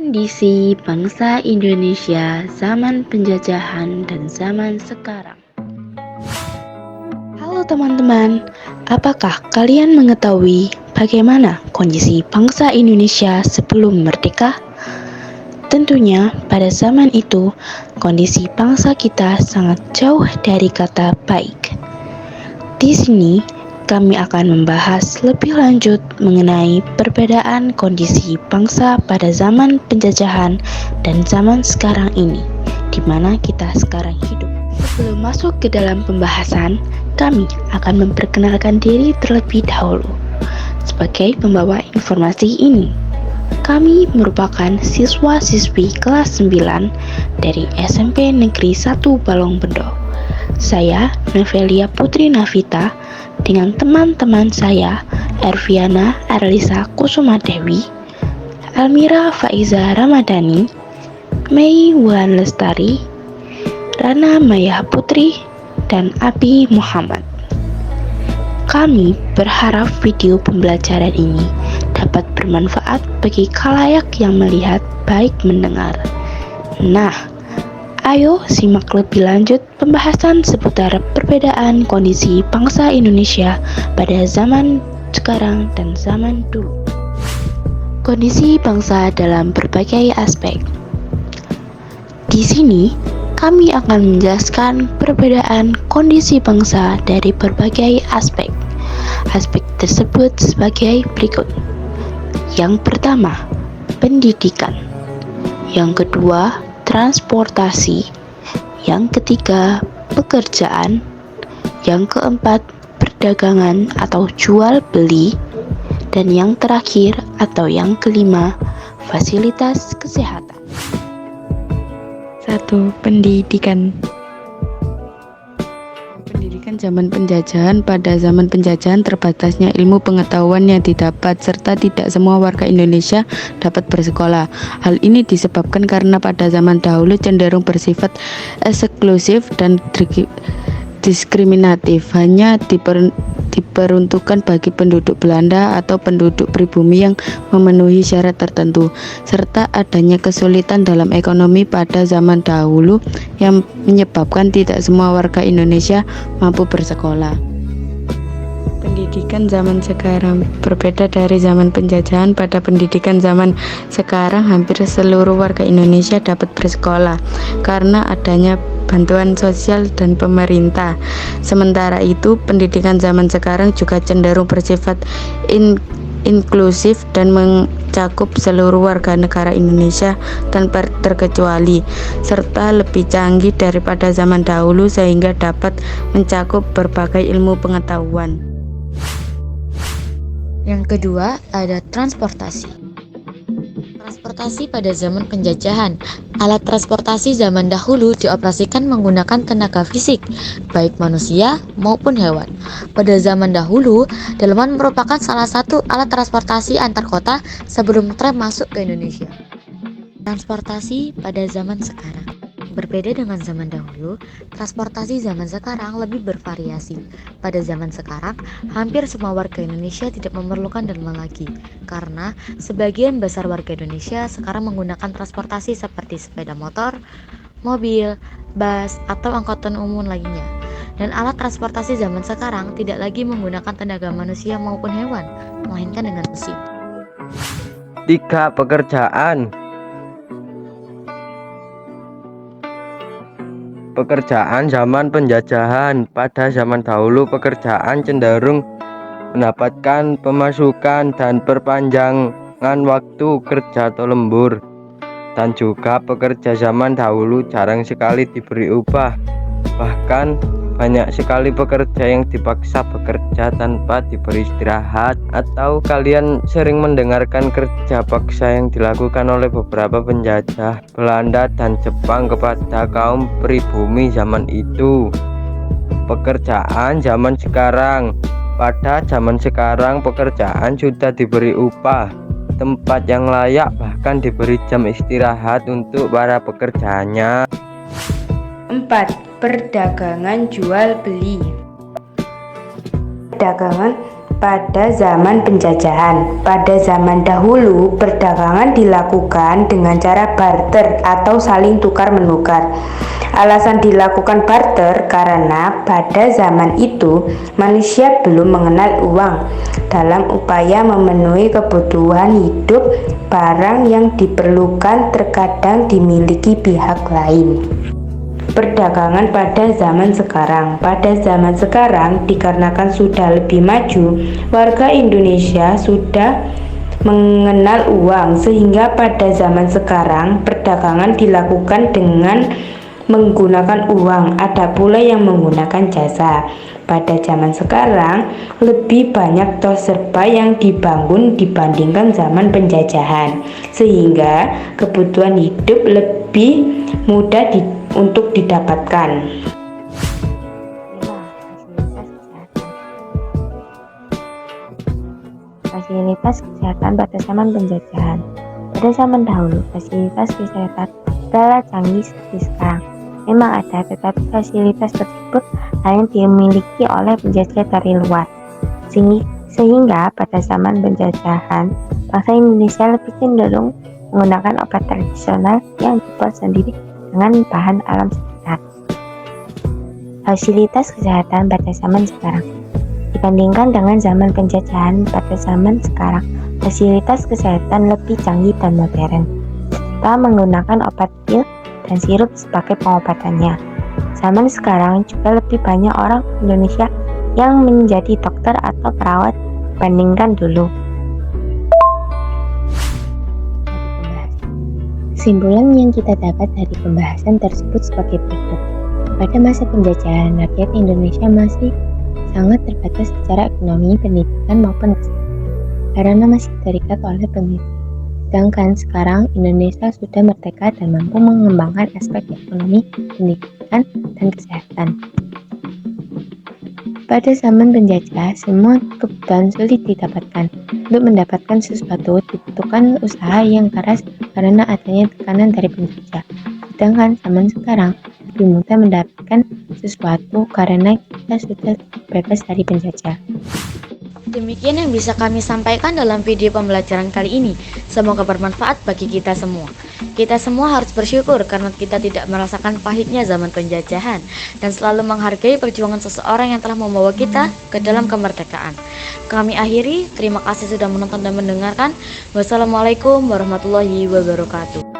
Kondisi bangsa Indonesia zaman penjajahan dan zaman sekarang. Halo teman-teman, apakah kalian mengetahui bagaimana kondisi bangsa Indonesia sebelum merdeka? Tentunya pada zaman itu, kondisi bangsa kita sangat jauh dari kata baik. Di sini, kami akan membahas lebih lanjut mengenai perbedaan kondisi bangsa pada zaman penjajahan dan zaman sekarang ini, di mana kita sekarang hidup. Sebelum masuk ke dalam pembahasan, kami akan memperkenalkan diri terlebih dahulu. Sebagai pembawa informasi ini, kami merupakan siswa-siswi kelas 9 dari SMP Negeri 1 Balongbendo. Saya, Novelia Putri Navita, dengan teman-teman saya, Erviana Arlisa Kusuma Dewi, Almira Faiza Ramadhani, Mei Wulan Lestari, Rana Maya Putri, dan Abi Muhammad. Kami berharap video pembelajaran ini dapat bermanfaat bagi khalayak yang melihat baik mendengar. Nah, ayo simak lebih lanjut pembahasan seputar perbedaan kondisi bangsa Indonesia pada zaman sekarang dan zaman dulu. Kondisi bangsa dalam berbagai aspek. Di sini, kami akan menjelaskan perbedaan kondisi bangsa dari berbagai aspek. Aspek tersebut sebagai berikut. Yang pertama, pendidikan. Yang kedua, transportasi. Yang ketiga, pekerjaan. Yang keempat, perdagangan atau jual beli. Dan yang terakhir atau yang kelima, fasilitas kesehatan. 1. Pendidikan. Pendidikan zaman penjajahan. Pada zaman penjajahan terbatasnya ilmu pengetahuan yang didapat serta tidak semua warga Indonesia dapat bersekolah. Hal ini disebabkan karena pada zaman dahulu cenderung bersifat eksklusif dan diskriminatif, hanya diperuntukkan bagi penduduk Belanda atau penduduk pribumi yang memenuhi syarat tertentu, serta adanya kesulitan dalam ekonomi pada zaman dahulu yang menyebabkan tidak semua warga Indonesia mampu bersekolah. Pendidikan zaman sekarang berbeda dari zaman penjajahan. Pada pendidikan zaman sekarang hampir seluruh warga Indonesia dapat bersekolah karena adanya bantuan sosial dan pemerintah. Sementara itu, pendidikan zaman sekarang juga cenderung bersifat inklusif dan mencakup seluruh warga negara Indonesia tanpa terkecuali, serta lebih canggih daripada zaman dahulu sehingga dapat mencakup berbagai ilmu pengetahuan. Yang kedua, ada transportasi. Transportasi pada zaman penjajahan. Alat transportasi zaman dahulu dioperasikan menggunakan tenaga fisik, baik manusia maupun hewan. Pada zaman dahulu, delman merupakan salah satu alat transportasi antar kota sebelum tram masuk ke Indonesia. Transportasi pada zaman sekarang. Berbeda dengan zaman dahulu, transportasi zaman sekarang lebih bervariasi. Pada zaman sekarang, hampir semua warga Indonesia tidak memerlukan delman lagi, karena sebagian besar warga Indonesia sekarang menggunakan transportasi seperti sepeda motor, mobil, bus, atau angkutan umum lainnya. Dan alat transportasi zaman sekarang tidak lagi menggunakan tenaga manusia maupun hewan, melainkan dengan mesin. 3. Pekerjaan. Pekerjaan zaman penjajahan. Pada zaman dahulu, pekerjaan cenderung mendapatkan pemasukan dan perpanjangan waktu kerja atau lembur. Dan juga pekerja zaman dahulu jarang sekali diberi upah. Bahkan banyak sekali pekerja yang dipaksa bekerja tanpa diberi istirahat. Atau kalian sering mendengarkan kerja paksa yang dilakukan oleh beberapa penjajah Belanda dan Jepang kepada kaum pribumi zaman itu. Pekerjaan zaman sekarang. Pada zaman sekarang pekerjaan sudah diberi upah, tempat yang layak, bahkan diberi jam istirahat untuk para pekerjanya. 4. Perdagangan jual beli. Perdagangan pada zaman penjajahan. Pada zaman dahulu, perdagangan dilakukan dengan cara barter atau saling tukar-menukar. Alasan dilakukan barter karena pada zaman itu manusia belum mengenal uang. Dalam upaya memenuhi kebutuhan hidup, barang yang diperlukan terkadang dimiliki pihak lain. Perdagangan pada zaman sekarang. Pada zaman sekarang, dikarenakan sudah lebih maju, warga Indonesia sudah mengenal uang, sehingga pada zaman sekarang perdagangan dilakukan dengan menggunakan uang. Ada pula yang menggunakan jasa. Pada zaman sekarang, lebih banyak tos serba yang dibangun dibandingkan zaman penjajahan, sehingga kebutuhan hidup lebih mudah untuk didapatkan. Fasilitas kesehatan pada zaman penjajahan. Pada zaman dahulu, fasilitas kesehatan adalah canggih seperti sekarang. Memang ada, tetapi fasilitas tersebut hanya dimiliki oleh penjajah dari luar. Sehingga pada zaman penjajahan, bangsa Indonesia lebih cenderung menggunakan obat tradisional yang dibuat sendiri dengan bahan alam sekitar. Fasilitas kesehatan pada zaman sekarang. Dibandingkan dengan zaman penjajahan, pada zaman sekarang fasilitas kesehatan lebih canggih dan modern, serta menggunakan obat pil dan sirup sebagai pengobatannya. Zaman sekarang juga lebih banyak orang Indonesia yang menjadi dokter atau perawat dibandingkan dulu. Kesimpulan yang kita dapat dari pembahasan tersebut sebagai berikut. Pada masa penjajahan, rakyat Indonesia masih sangat terbatas secara ekonomi, pendidikan maupun kesehatan karena masih terikat oleh penjajah. Sedangkan sekarang Indonesia sudah merdeka dan mampu mengembangkan aspek ekonomi, pendidikan, dan kesehatan. Pada zaman penjajah, semua kebutuhan sulit didapatkan. Untuk mendapatkan sesuatu dibutuhkan usaha yang keras karena adanya tekanan dari penjajah. Sedangkan zaman sekarang lebih mudah mendapatkan sesuatu karena kita sudah bebas dari penjajah. Demikian yang bisa kami sampaikan dalam video pembelajaran kali ini. Semoga bermanfaat bagi kita semua. Kita semua harus bersyukur karena kita tidak merasakan pahitnya zaman penjajahan dan selalu menghargai perjuangan seseorang yang telah membawa kita ke dalam kemerdekaan. Kami akhiri, terima kasih sudah menonton dan mendengarkan. Wassalamualaikum warahmatullahi wabarakatuh.